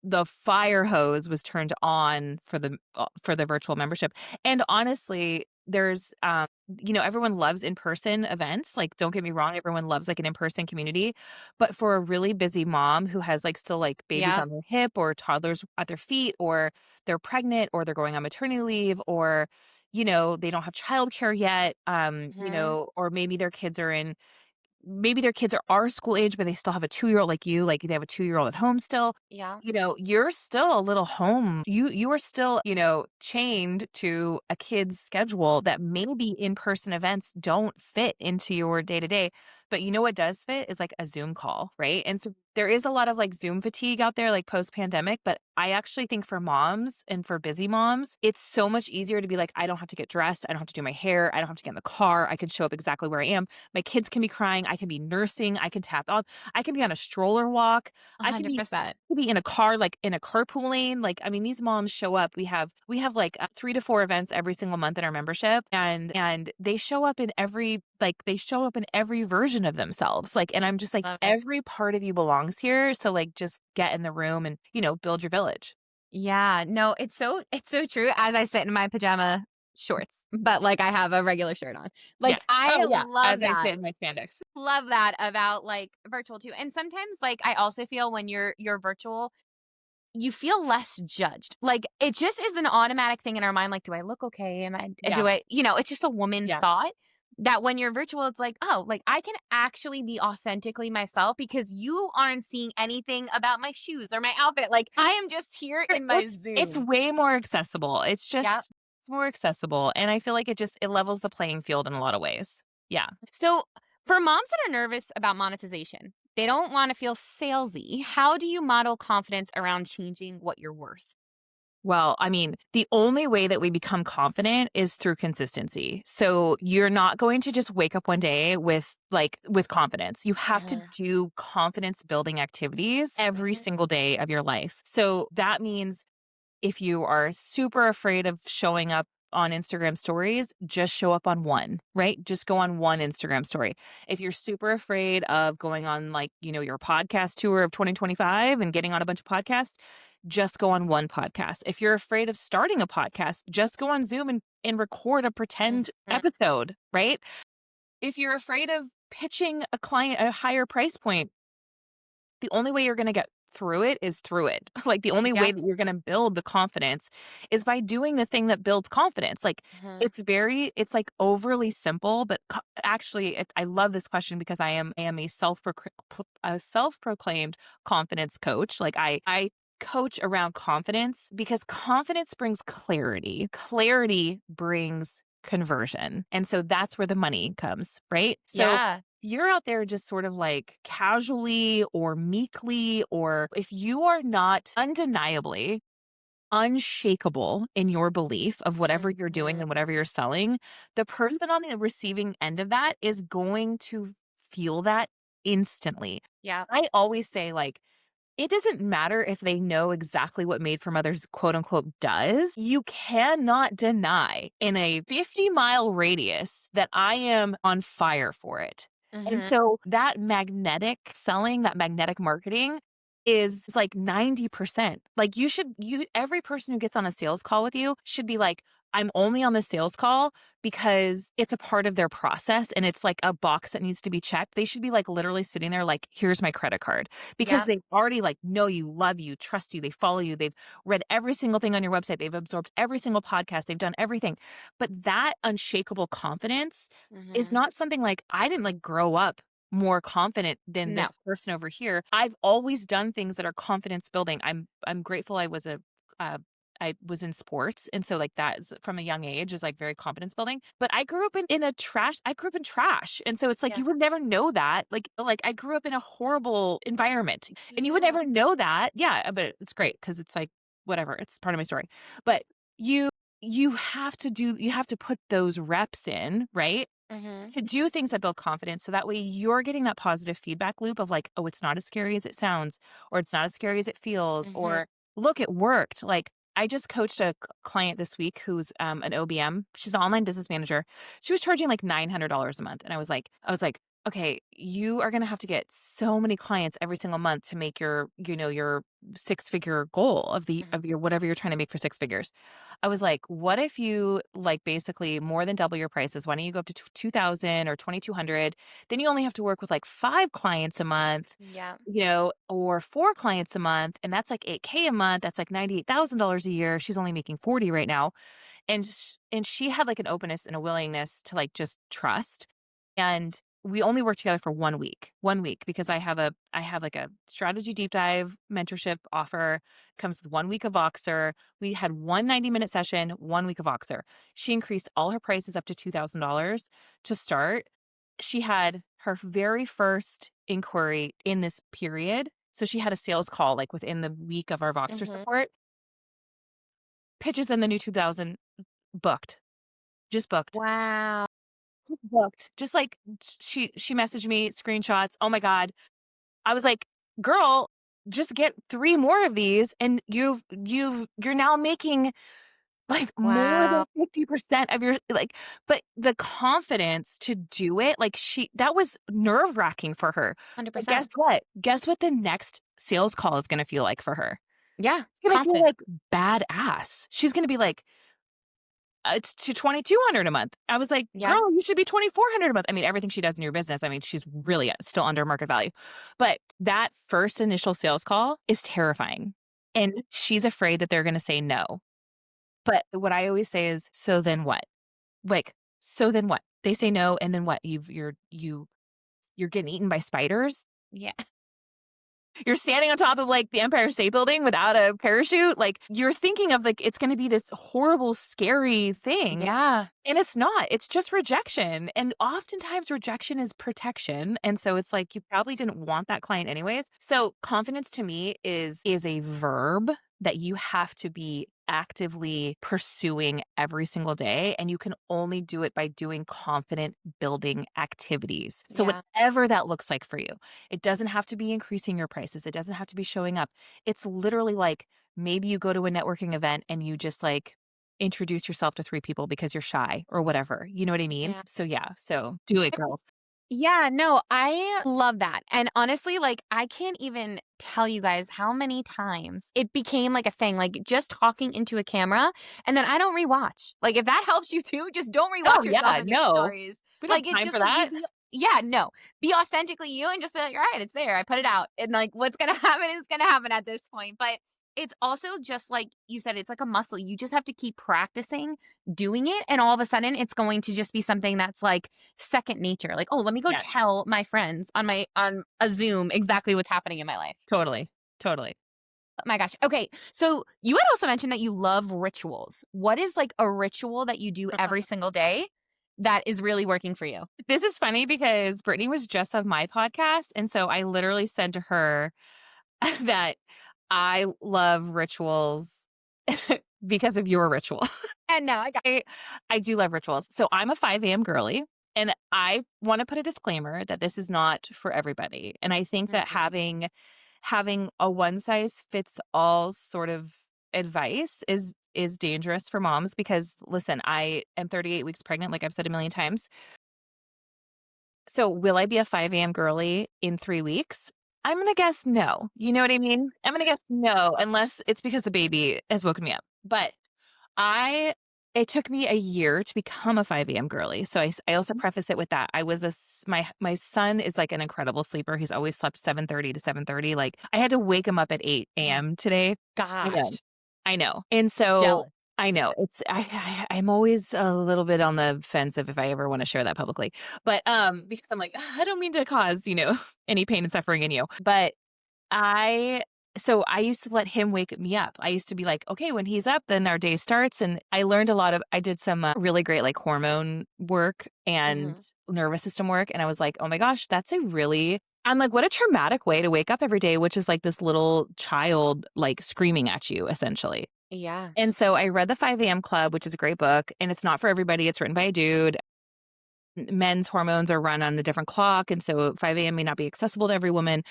the fire hose was turned on for the virtual membership. And honestly, there's everyone loves in-person events. Like, don't get me wrong, everyone loves like an in-person community. But for a really busy mom who has like still like babies Yeah. on their hip or toddlers at their feet, or they're pregnant or they're going on maternity leave, or they don't have childcare yet, Mhm. or maybe their kids are our school age, but they still have a 2-year-old like you, like, they have a 2-year-old at home still. Yeah. You're still a little home. You are still, chained to a kid's schedule that maybe in-person events don't fit into your day-to-day. But you know what does fit is, like, a Zoom call, right? And so there is a lot of, like, Zoom fatigue out there, like, post-pandemic, but I actually think for moms and for busy moms, it's so much easier to be like, "I don't have to get dressed. I don't have to do my hair. I don't have to get in the car. I can show up exactly where I am. My kids can be crying. I can be nursing. I can tap on. I can be on a stroller walk. I can be 100%. in a car, like in a carpool lane. Like, I mean, these moms show up. We have like 3 to 4 events every single month in our membership, and they show up in every version of themselves. Like, and I'm just like, Love it. every part of you belongs here. So like, just get in the room and build your village. Yeah, no, it's so true as I sit in my pajama shorts, but, like, I have a regular shirt on. Yeah. Like, I Oh yeah. love As I that. sit in my spandex. Love that about, like, virtual too, and sometimes, like, I also feel when you're virtual, you feel less judged. Like, it just is an automatic thing in our mind, like, "Do I look okay? Am I Yeah. do I" it's just a woman Yeah. thought that when you're virtual, it's like, "Oh, like, I can actually be authentically myself because you aren't seeing anything about my shoes or my outfit. Like, I am just here in my It's Zoom." way more accessible. Yeah. It's more accessible, and I feel like it levels the playing field in a lot of ways. Yeah. So, for moms that are nervous about monetization, they don't wanna feel salesy, how do you model confidence around changing what you're worth? Well, I mean, the only way that we become confident is through consistency. So you're not going to just wake up one day with confidence. You have to Mhm. do confidence building activities every Mhm. single day of your life. So that means if you are super afraid of showing up on Instagram stories, just show up on one, right? Just go on one Instagram story. If you're super afraid of going on like, your podcast tour of 2025 and getting on a bunch of podcasts, just go on one podcast. If you're afraid of starting a podcast, just go on Zoom and record a pretend Mhm. episode, right? If you're afraid of pitching a client a higher price point, the only way you're gonna get through it is through it. Like, the only way Yeah. that you're gonna build the confidence is by doing the thing that builds confidence. Like, Mhm. it's, like, overly simple, but actually, I love this question because I am a self-proclaimed confidence coach. Like, I coach around confidence because confidence brings clarity. Clarity brings conversion, and so that's where the money comes, right? So Yeah. you're out there just sort of like casually or meekly, or if you are not undeniably unshakable in your belief of whatever you're doing Mhm. and whatever you're selling, the person on the receiving end of that is going to feel that instantly. Yeah. I always say, like, it doesn't matter if they know exactly what Made for Mothers quote unquote does. You cannot deny in a 50-mile radius that I am on fire for it. And Mhm. so that magnetic selling, that magnetic marketing is like 90%. Like every person who gets on a sales call with you should be like, I'm only on the sales call because it's a part of their process and it's like a box that needs to be checked. They should be like literally sitting there like, here's my credit card because Yep. they already like know you, love you, trust you, they follow you, they've read every single thing on your website, they've absorbed every single podcast, they've done everything. But that unshakable confidence is Mhm. not something like I didn't like grow up more confident than No. this person over here. I've always done things that are confidence building. I'm grateful uh I was in sports. And so like that is from a young age is like very confidence building. But I grew up I grew up in trash. And so it's like Yeah. you would never know that. Like I grew up in a horrible environment and you would Yeah. never know that. Yeah, but it's great because it's like whatever, it's part of my story. But you you have to put those reps in, right? Mhm. To do things that build confidence so that way you're getting that positive feedback loop of like, oh, it's not as scary as it sounds, or it's not as scary as it feels, Mhm. or look, it worked. Like I just coached a client this week who's an OBM. She's an online business manager. She was charging like $900 a month. And I was like, okay, you are going to have to get so many clients every single month to make your 6-figure goal Mhm. of your whatever you're trying to make for 6 figures. I was like, what if you like basically more than double your prices? Why don't you go up to 2,000 or 2,200? Then you only have to work with like 5 clients a month, Yeah. or 4 clients a month. And that's like 8K a month. That's like $98,000 a year. She's only making 40 right now. And she had like an openness and a willingness to like just trust. And we only worked together for 1 week because I have like a strategy deep dive mentorship offer, comes with 1 week of Voxer. We had one 90-minute session, 1 week of Voxer. She increased all her prices up to $2,000 to start. She had her very first inquiry in this period. So she had a sales call like within the week of our Voxer Mhm. support. Pitches in the new 2,000 booked, just booked. Wow. Booked. Just like she messaged me screenshots. Oh my God. I was like, "Girl, just get 3 more of these and you're now making like more than Wow. 50% of your like." But the confidence to do it, like that was nerve-wracking for her. But guess 100%. what? Guess what the next sales call is gonna feel like for her? Yeah. It's gonna feel Confident. like badass. She's gonna be like, it's to 2,200 a month. I was like, Yeah. "Girl, you should be 2,400 a month." I mean, everything she does in your business, I mean, she's really still under market value. But that first initial sales call is terrifying. And she's afraid that they're gonna say no. But what I always say is, "So then what?" Like, "So then what?" They say no, and then what? You're getting eaten by spiders? Yeah. You're standing on top of, like, the Empire State Building without a parachute? Like, you're thinking of, like, it's gonna be this horrible, scary thing. Yeah. And it's not, it's just rejection, and oftentimes rejection is protection, and so it's like you probably didn't want that client anyways. So confidence to me is a verb that you have to be actively pursuing every single day, and you can only do it by doing confident building activities. So Yeah. whatever that looks like for you, it doesn't have to be increasing your prices, it doesn't have to be showing up. It's literally like maybe you go to a networking event and you just like introduce yourself to 3 people because you're shy or whatever, you know what I mean? Yeah. So yeah, so do it, girls. Yeah, no, I love that. And honestly, like, I can't even tell you guys how many times it became like a thing, like just talking into a camera. And then I don't rewatch. Like, if that helps you too, just don't Oh, rewatch yourself yeah, in your no. stories. We don't Like, have it's time for just like you that. be, yeah, no, be authentically you and just be like, all right, it's there. I put it out. And like, what's going to happen is going to happen at this point. But it's also just like you said, it's like a muscle. You just have to keep practicing doing it. And all of a sudden, it's going to just be something that's like, second nature. Like, oh, let me go Yes, tell my friends on a Zoom exactly what's happening in my life. totally, totally. Oh my gosh. Okay. So you had also mentioned that you love rituals. What is like a ritual that you do every single day that is really working for you? This is funny because Brittany was just on my podcast, and so I literally said to her that I love rituals because of your ritual. And now I got I do love rituals. So I'm a 5 a.m. girly, and I wanna put a disclaimer that this is not for everybody, and I think that Mhm. having a one size fits all sort of advice is dangerous for moms because listen, I am 38 weeks pregnant, like I've said a million times. So will I be a 5 a.m. girly in 3 weeks? I'm gonna guess no. You know what I mean? I'm gonna guess no, unless it's because the baby has woken me up. But I it took me a year to become a 5 a.m. girly. So I also preface it with that. I was my son is like an incredible sleeper. He's always slept 7:30 to 7:30. Like I had to wake him up at 8 a.m. today. I know. Gosh, I know. And so jealous. I know it's I'm always a little bit on the fence of if I ever want to share that publicly. But because I'm like, I don't mean to cause, any pain and suffering in you. But I so I used to let him wake me up. I used to be like, okay, when he's up, then our day starts. And I learned I did some really great like hormone work and Mhm. nervous system work. And I was like, oh my gosh, I'm like, what a traumatic way to wake up every day, which is like this little child like screaming at you essentially. Yeah. And so I read the 5 a.m. Club, which is a great book. And it's not for everybody. It's written by a dude. Men's hormones are run on a different clock. And so 5 a.m. may not be accessible to every woman.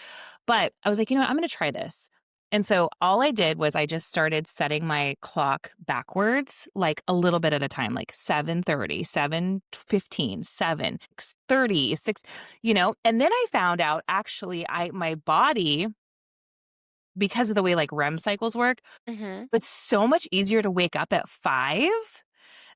But I was like, you know what? I'm going to try this. And so all I did was I just started setting my clock backwards, like a little bit at a time, like 7:30, 7:15, 7:30, 6, and then I found out actually my body, because of the way like REM cycles work, Mhm. it's so much easier to wake up at 5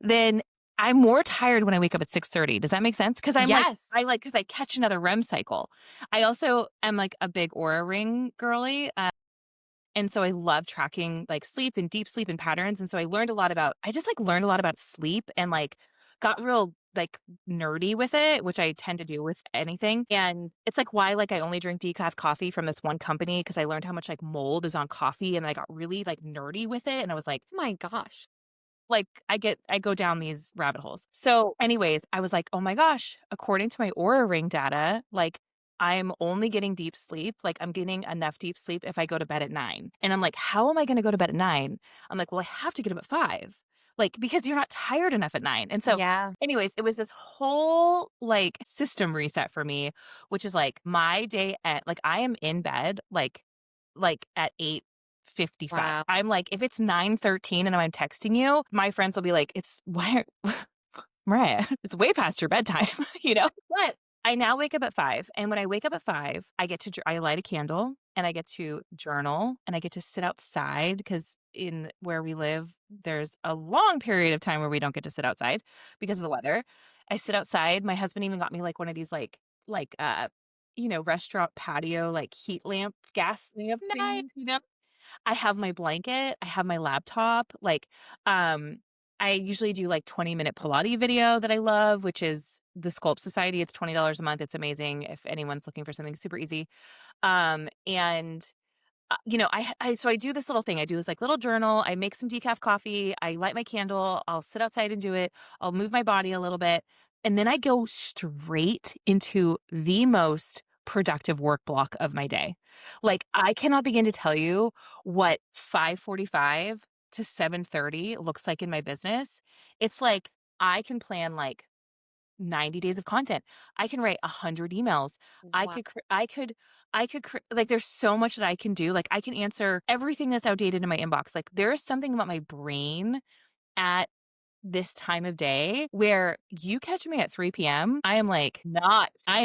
than I'm more tired when I wake up at 6:30. Does that make sense? Because Yes. because I catch another REM cycle. I also am like a big Aura Ring girly. And so I love tracking like sleep and deep sleep and patterns. And so I just like learned a lot about sleep and like got real like nerdy with it, which I tend to do with anything. And it's like why like I only drink decaf coffee from this one company because I learned how much like mold is on coffee and I got really like nerdy with it. And I was Oh my gosh. like I go down these rabbit holes. So anyways, I was like, "Oh my gosh, according to my Aura Ring data, like I'm only getting deep sleep. Like I'm getting enough deep sleep if I go to bed at 9." And I'm like, "How am I going to go to bed at 9?" I'm like, "Well, I have to get up at 5." Like because you're not tired enough at 9. And so Yeah. anyways, it was this whole like system reset for me, which is like my day at like I am in bed like at 8:55. Wow. I'm like, if it's 9:13 and I'm texting you, my friends will be like, "It's why Mariah, it's way past your bedtime," you know? But I now wake up at 5, and when I wake up at 5, I light a candle, and I get to journal, and I get to sit outside because in where we live, there's a long period of time where we don't get to sit outside because of the weather. I sit outside. My husband even got me, like, one of these, like, restaurant patio, like, heat lamp, gas lamp Nice. things. I have my blanket, I have my laptop, um, I usually do, like, 20-minute Pilates video that I love, which is the Sculpt Society. It's $20 a month, it's amazing if anyone's looking for something super easy. And so I do this little thing. I do this like little journal. I make some decaf coffee. I light my candle. I'll sit outside and do it. I'll move my body a little bit. And then I go straight into the most productive work block of my day. Like I cannot begin to tell you what 5:45 to 7:30 looks like in my business. It's like I can plan like 90 days of content. I can write 100 emails. I Wow. could cr I could cr like, there's so much that I can do. Like, I can answer everything that's outdated in my inbox. Like, there is something about my brain at this time of day where you catch me at 3 PM, I am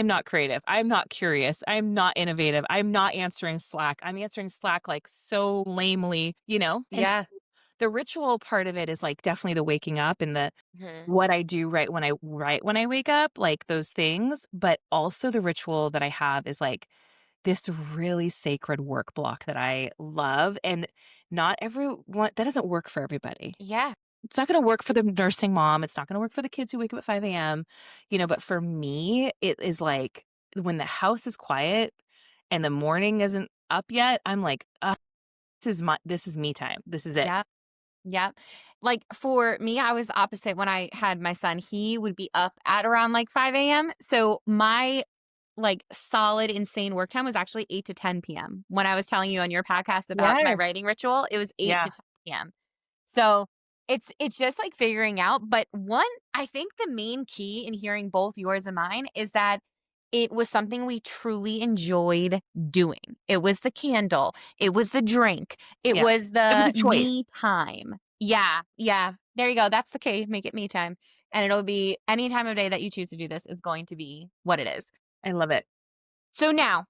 not creative. I'm not curious. I'm not innovative. I'm not answering Slack. I'm answering Slack, like, so lamely, you know? And Yeah. the ritual part of it is, like, definitely the waking up and the Mhm. what I do right when I wake up, like, those things, but also the ritual that I have is, like, this really sacred work block that I love, and not everyone that doesn't work for everybody. Yeah. It's not gonna work for the nursing mom, it's not gonna work for the kids who wake up at 5 AM, but for me, it is, like, when the house is quiet and the morning isn't up yet, I'm like, "Ugh, this is me time. This is it." Yeah. Yeah. Like for me, I was opposite when I had my son. He would be up at around like 5 a.m. So my like solid insane work time was actually 8 to 10 p.m. When I was telling you on your podcast about my Yes. writing ritual, it was 8 to Yeah. 10 p.m. So it's just like figuring out. But one, I think the main key in hearing both yours and mine is that it was something we truly enjoyed doing. It was the candle, it was the drink, it Yeah. was It was the a choice. me time. Yeah, yeah. There you go. That's the key. Make it me time. And it'll be any time of day that you choose to do this is going to be what it is. I love it. So now,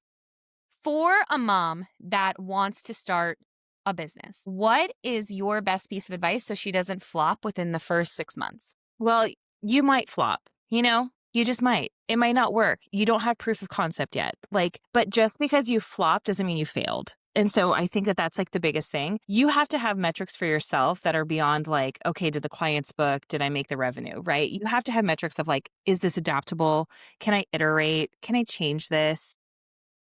for a mom that wants to start a business, what is your best piece of advice so she doesn't flop within the first 6 months? Well, you might flop, you know? You just might. It might not work. You don't have proof of concept yet. Like, but just because you flopped doesn't mean you failed. And so I think that that's like the biggest thing. You have to have metrics for yourself that are beyond like, okay, did the clients book? Did I make the revenue? Right? You have to have metrics of like, is this adaptable? Can I iterate? Can I change this?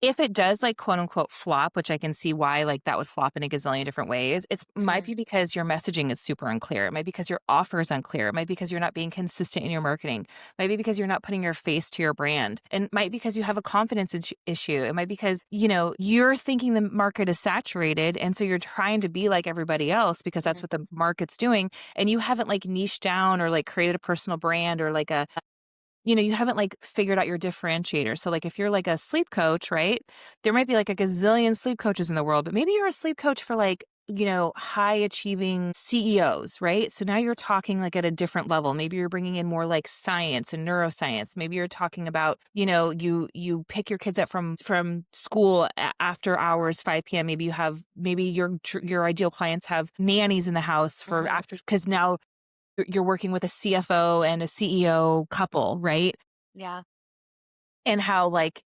If it does like quote unquote flop, which I can see why like that would flop in a gazillion different ways, it might Mhm. be because your messaging is super unclear. It might be because your offer is unclear. It might be because you're not being consistent in your marketing. It might be because you're not putting your face to your brand. And it might be because you have a confidence issue. It might be because, you're thinking the market is saturated. And so you're trying to be like everybody else because that's Mhm. what the market's doing. And you haven't like niched down or like created a personal brand or like you haven't like figured out your differentiator. So like if you're like a sleep coach, right? There might be like a gazillion sleep coaches in the world, but maybe you're a sleep coach for like, high achieving CEOs, right? So now you're talking like at a different level. Maybe you're bringing in more like science and neuroscience. Maybe you're talking about, you pick your kids up from school after hours 5 p.m. Maybe your ideal clients have nannies in the house for Mhm. after cuz now you're working with a CFO and a CEO couple, right? Yeah. And how like,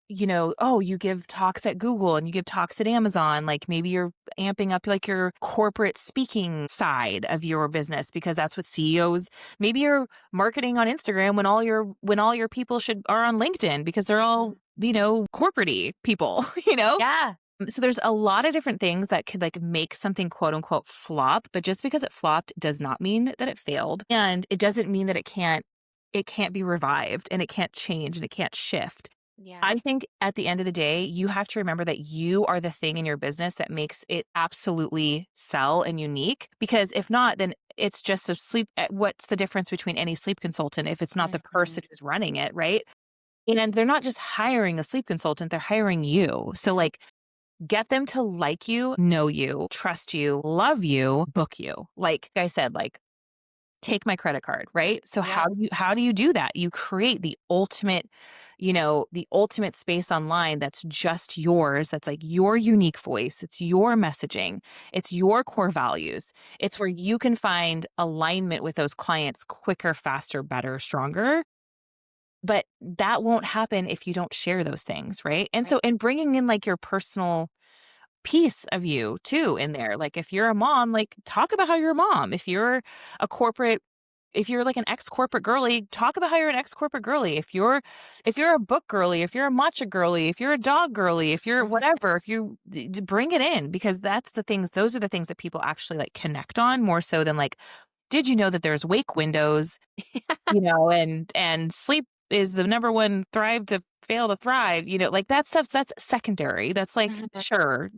oh, you give talks at Google and you give talks at Amazon. Like maybe you're amping up like your corporate speaking side of your business because that's what CEOs, maybe you're marketing on Instagram when all your people are on LinkedIn because they're all, Mhm. corporate-y people, you know? Yeah. So there's a lot of different things that could like make something quote unquote flop, but just because it flopped does not mean that it failed. And it doesn't mean that it can't be revived and it can't change and it can't shift. Yeah. I think at the end of the day, you have to remember that you are the thing in your business that makes it absolutely sell and unique. Because if not, then it's just a sleep. What's the difference between any sleep consultant if it's not the Mhm. person who's running it, right? And they're not just hiring a sleep consultant, they're hiring you. So, like, get them to like you, know you, trust you, love you, book you. Like I said, like take my credit card, right? So Yeah. how do you do that? You create the ultimate space online that's just yours, that's like your unique voice, it's your messaging, it's your core values. It's where you can find alignment with those clients quicker, faster, better, stronger. But that won't happen if you don't share those things, right? And so Right. and bringing in like your personal piece of you too in there. Like if you're a mom, like talk about how you're a mom. A corporate if you're like an ex-corporate girly, talk about how you're an ex-corporate girly. If you're a book girly, if you're a matcha girly, if you're a dog girly, if you're Mhm. whatever, if you bring it in because those are the things that people actually like connect on more so than like, did you know that there's wake windows, and sleep is the number one thrive to fail to thrive, like that that's secondary. That's like, Mhm. sure,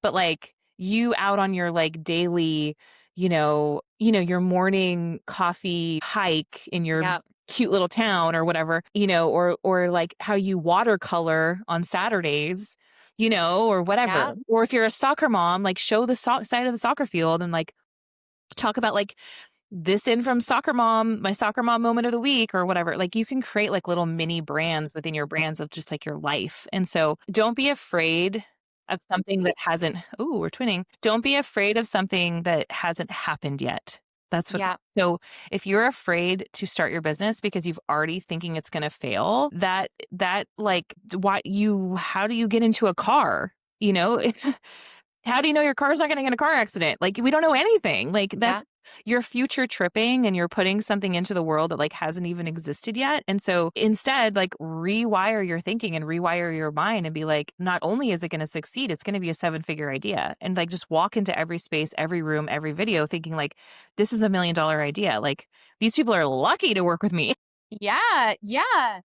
but like you out on your like daily, your morning coffee hike in your Yep. cute little town or whatever, or like how you watercolor on Saturdays, or whatever. Yep. Or if you're a soccer mom, like show the side of the soccer field and like talk about like this in from soccer mom, my soccer mom moment of the week or whatever. Like you can create like little mini brands within your brands of just like your life. And so don't be afraid of something that hasn't, oh, we're twinning. Don't be afraid of something that hasn't happened yet. That's what, Yep. so if you're afraid to start your business because you've already thinking it's going to fail, that like, how do you get into a car? You know, how do you know your car's not going to get in a car accident? Like, we don't know anything. Like, Yeah. that's you're future tripping and you're putting something into the world that like hasn't even existed yet. And so instead, like rewire your thinking and rewire your mind and be like, not only is it going to succeed, it's going to be a 7-figure idea. And like just walk into every space, every room, every video thinking like, this is $1 million idea. Like these people are lucky to work with me. Yeah. Yeah.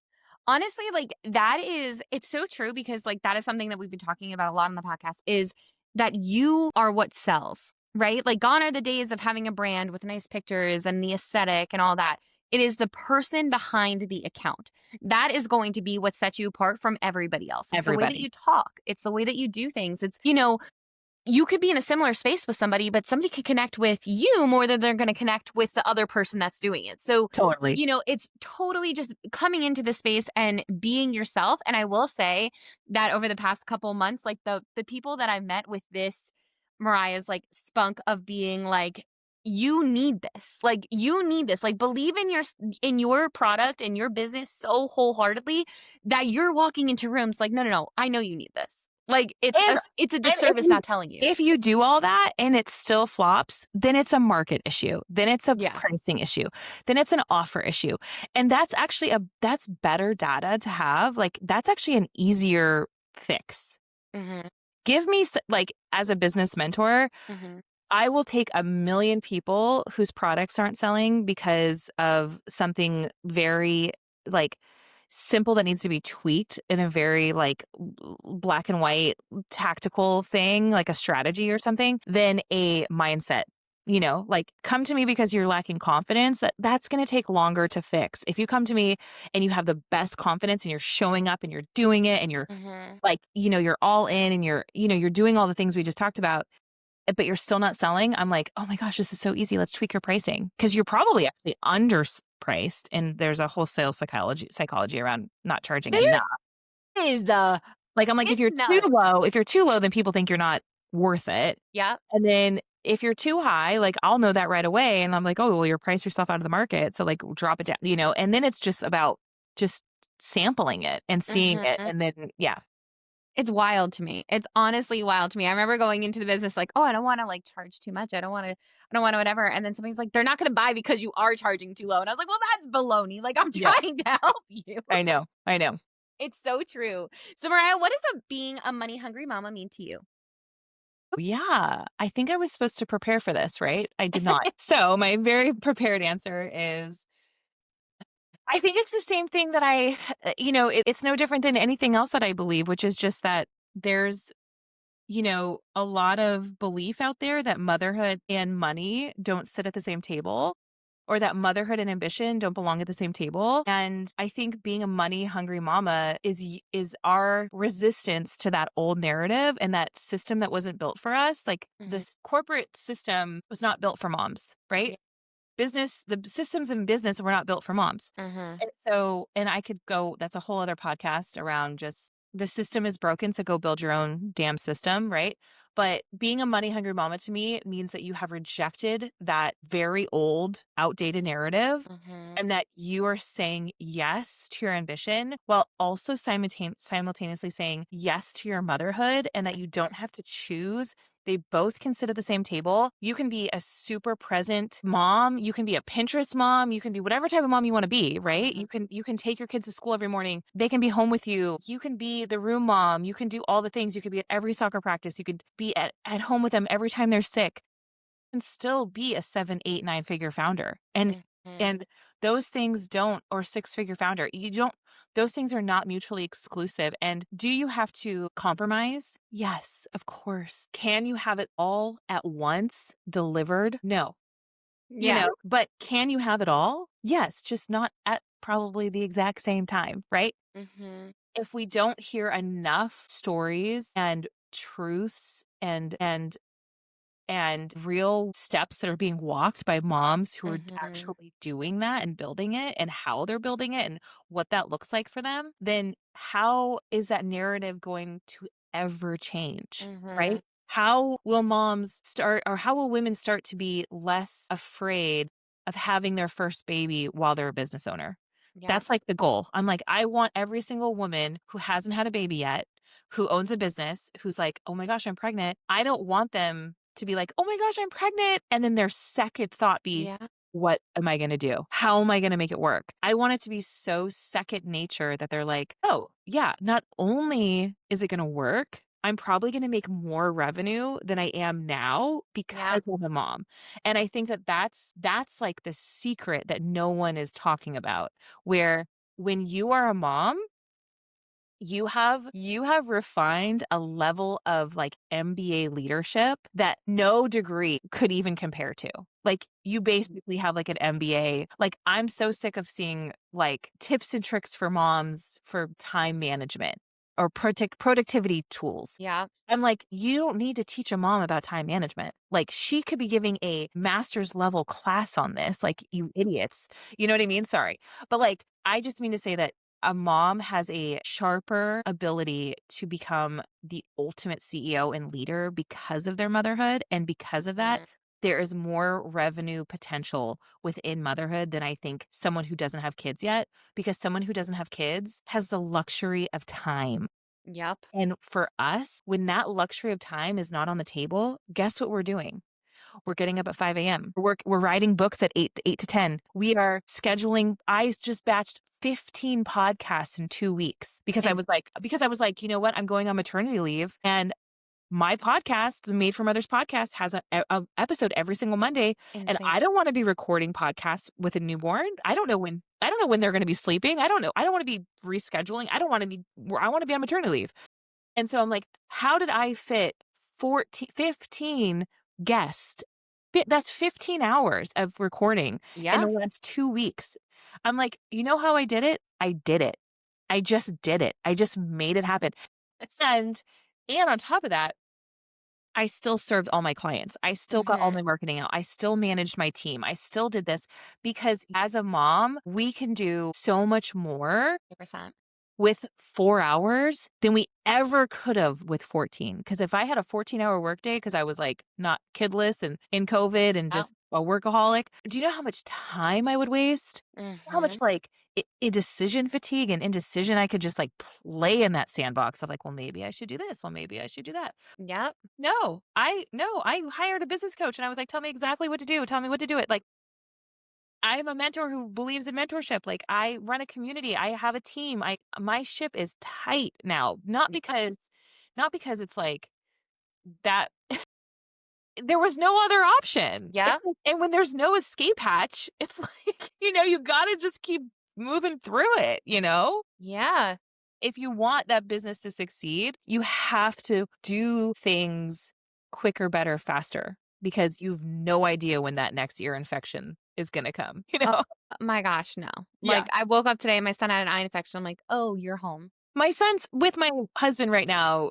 Honestly, like it's so true because like that is something that we've been talking about a lot on the podcast is that you are what sells, right? Like gone are the days of having a brand with nice pictures and the aesthetic and all that. It is the person behind the account. That is going to be what sets you apart from everybody else. It's the way that Everybody. you talk. It's the way that you do things. You could be in a similar space with somebody, but somebody could connect with you more than they're going to connect with the other person that's doing it. So, Totally. it's totally just coming into the space and being yourself. And I will say that over the past couple months, like the people that I met with this Mariah's like spunk of being like, you need this. Like you need this. Like believe in your product and your business so wholeheartedly that you're walking into rooms like, no, no, no, I know you need this. Like And it's a and disservice not telling you. if you do all that and it still flops, then it's a market issue. Then it's a Yeah. pricing issue. Then it's an offer issue. And that's actually that's better data to have. Like that's actually an easier fix. Mhm. Give me like as a business mentor, Mhm. I will take a million people whose products aren't selling because of something very like simple that needs to be tweaked in a very like black and white tactical thing, like a strategy or something, than a mindset. Like come to me because you're lacking confidence. That's going to take longer to fix. If you come to me and you have the best confidence and you're showing up and you're doing it and you're Mhm. like, you're all in and you're doing all the things we just talked about, but you're still not selling, I'm like, "Oh my gosh, this is so easy. Let's tweak your pricing because 'Cause you're probably actually underpriced, and there's a whole sales psychology around not charging There enough. is Like, I'm like, it's nuts. if you're too low, then people think you're not worth it. Yep. And then if you're too high, like, I'll know that right away, and I'm like, "Oh, well, you're priced yourself out of the market, so, like, drop it down," and then it's just about just sampling it and seeing it, Mhm. and then yeah. It's wild to me. It's honestly wild to me. I remember going into the business like, "Oh, I don't wanna, like, charge too much. I don't wanna whatever," and then somebody's like, "They're not gonna buy because you are charging too low," and I was like, "Well, that's baloney. Like, I'm Yeah, trying to help you." I know, I know. It's so true. So, Mariah, what does being a money hungry mama mean to you? Yeah, I think I was supposed to prepare for this, right? I did not. So, my very prepared answer is I think it's the same thing that it's no different than anything else that I believe, which is just that there's, a lot of belief out there that motherhood and money don't sit at the same table or that motherhood and ambition don't belong at the same table. And I think being a money hungry mama is our resistance to that old narrative and that system that wasn't built for us. Like Mhm. this corporate system was not built for moms, right? Yeah. The systems in business were not built for moms. Mhm. And I could go, that's a whole other podcast around just the system is broken. So go build your own damn system, right? But being a money hungry mama to me means that you have rejected that very old, outdated narrative Mhm. and that you are saying yes to your ambition while also simultaneously saying yes to your motherhood and that you don't have to choose. They both can sit at the same table. You can be a super present mom. You can be a Pinterest mom. You can be whatever type of mom you want to be, right? Mhm. You can take your kids to school every morning. They can be home with you. You can be the room mom. You can do all the things. You could be at every soccer practice. You could be at home with them every time they're sick and still be a 7, 8, 9 figure founder. Mhm. And those things don't or six-figure founder. You don't those things are not mutually exclusive. And do you have to compromise? Yes, of course. Can you have it all at once delivered? No. Yeah. But can you have it all? Yes, just not at probably the exact same time, right? Mhm. If we don't hear enough stories and truths and real steps that are being walked by moms who are Mhm. actually doing that and building it and how they're building it and what that looks like for them, then how is that narrative going to ever change? Mhm. Right? How will moms start or how will women start to be less afraid of having their first baby while they're a business owner? Yeah. That's like the goal. I'm like, I want every single woman who hasn't had a baby yet, who owns a business, who's like, oh my gosh, I'm pregnant. I don't want them to be like, "Oh my gosh, I'm pregnant." And then their second thought be, Yeah. "What am I gonna do? How am I gonna make it work?" I want it to be so second nature that they're like, "Oh, yeah, not only is it gonna work, I'm probably gonna make more revenue than I am now Yeah. because I'm a mom." And I think that that's like the secret that no one is talking about, where when you are a mom you have refined a level of like MBA leadership that no degree could even compare to. Like you basically have like an MBA. Like I'm so sick of seeing like tips and tricks for moms for time management or productivity tools. Yeah. I'm like, you don't need to teach a mom about time management. Like she could be giving a master's level class on this, like you idiots. You know what I mean? Sorry. But like, I just mean to say that a mom has a sharper ability to become the ultimate CEO and leader because of their motherhood. And because of that, Mhm. there is more revenue potential within motherhood than I think someone who doesn't have kids yet, because someone who doesn't have kids has the luxury of time. Yep. And for us, when that luxury of time is not on the table, guess what we're doing? We're getting up at 5 a.m. We're writing books at 8 to 10. We are scheduling. I just batched 15 podcasts in 2 weeks because I And was like, you know what? I'm going on maternity leave. And my podcast, the Made for Mothers podcast, has a episode every single Monday. And insane. I don't want to be recording podcasts with a newborn. I don't know when they're going to be sleeping. I don't know. I don't want to be rescheduling. I want to be on maternity leave. And so I'm like, how did I fit 15 guests? That's 15 hours of recording in the Yeah. last 2 weeks. I'm like, you know how I did it? I did it. I just did it. I just made it happen. And and on top of that, I still served all my clients. I still got all Mhm. my marketing out. I still managed my team. I still did this because as a mom, we can do so much more 100%. with 4 hours than we ever could have with 14. Because if I had a 14-hour workday because I was, like, not kidless and in COVID and Yep. just a workaholic, do you know how much time I would waste? How much, Mhm. like, indecision fatigue and indecision I could just, like, play in that sandbox of, like, "Well, maybe I should do this. Well, maybe I should do that." Yep. No, I hired a business coach, and I was like, "Tell me exactly what to do. Tell me what to do it." Like, I'm a mentor who believes in mentorship. Like I run a community. I have a team. My ship is tight now. Not Yep. because it's like that there was no other option. Yep. And when there's no escape hatch, it's like, you got to just keep moving through it, you know? Yeah. If you want that business to succeed, you have to do things quicker, better, faster because you've no idea when that next ear infection is going to come, you Oh know? my gosh, no. Yeah. Like, I woke up today, my son had an eye infection. I'm like, "Oh, you're home." My son's with my husband right now,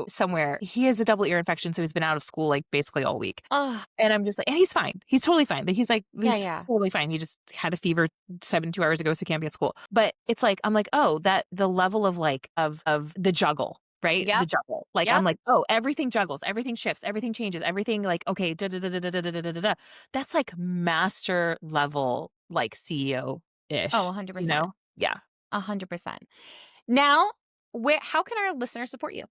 somewhere. He has a double ear infection, so he's been out of school, like, basically all week. Oh, And I'm just like and he's fine. He's totally fine. yeah, He's yeah. totally fine. He just had a fever 72 hours ago, so he can't be at school. But it's like I'm like, "Oh, that the level of, like, of the juggle." Right? The Yep. juggle. Like, I'm Yep. like, "Oh, everything juggles, everything shifts, everything changes, everything like, okay, da da da da da da da da da da." That's like master level, like, Oh, CEO-ish, 100%. Yeah. 100%. Now, where how can our listeners support you?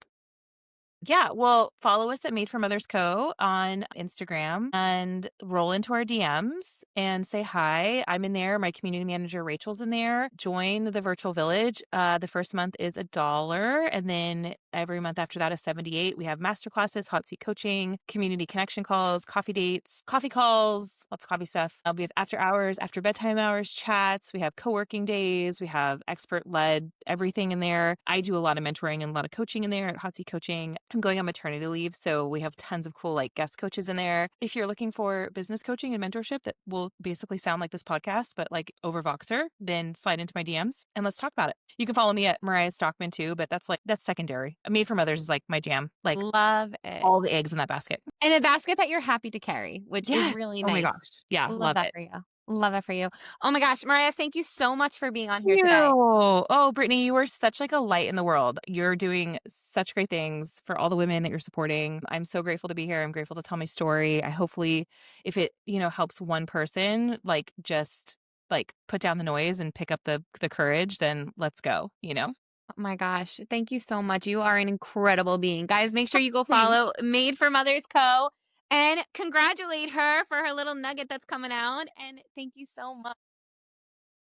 Yeah, well, follow us at Made for Mothers Co. on Instagram and roll into our DMs and say hi. I'm in there. My community manager Rachel's in there. Join the virtual village. The first month is $1, and then every month after that is 78. We have masterclasses, hot seat coaching, community connection calls, coffee dates, coffee calls, lots of coffee stuff. We have after hours, after bedtime hours chats. We have co-working days. We have expert led everything in there. I do a lot of mentoring and a lot of coaching in there at hot seat coaching. I'm going on maternity leave, so we have tons of cool like guest coaches in there. If you're looking for business coaching and mentorship that will basically sound like this podcast, but like over Voxer, then slide into my DMs and let's talk about it. You can follow me at Mariah Stockman too, but that's secondary. Made for Mothers is like my jam, like Love it. all the eggs in that basket. And a basket that you're happy to carry, which is Yes. really Oh my nice. gosh. Yeah, Love love that it. for you. Love that for you. Oh my gosh, Mariah, thank you so much for being on here You. today. Oh, Brittany, you are such like a light in the world. You're doing such great things for all the women that you're supporting. I'm so grateful to be here. I'm grateful to tell my story. I hopefully if it, helps one person, like just like put down the noise and pick up the courage, then let's go. Oh my gosh, thank you so much. You are an incredible being. Guys, make sure you go Thanks. follow Made for Mothers Co. and congratulate her for her little nugget that's coming out. And thank you so much.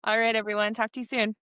All right, everyone. Talk to you soon.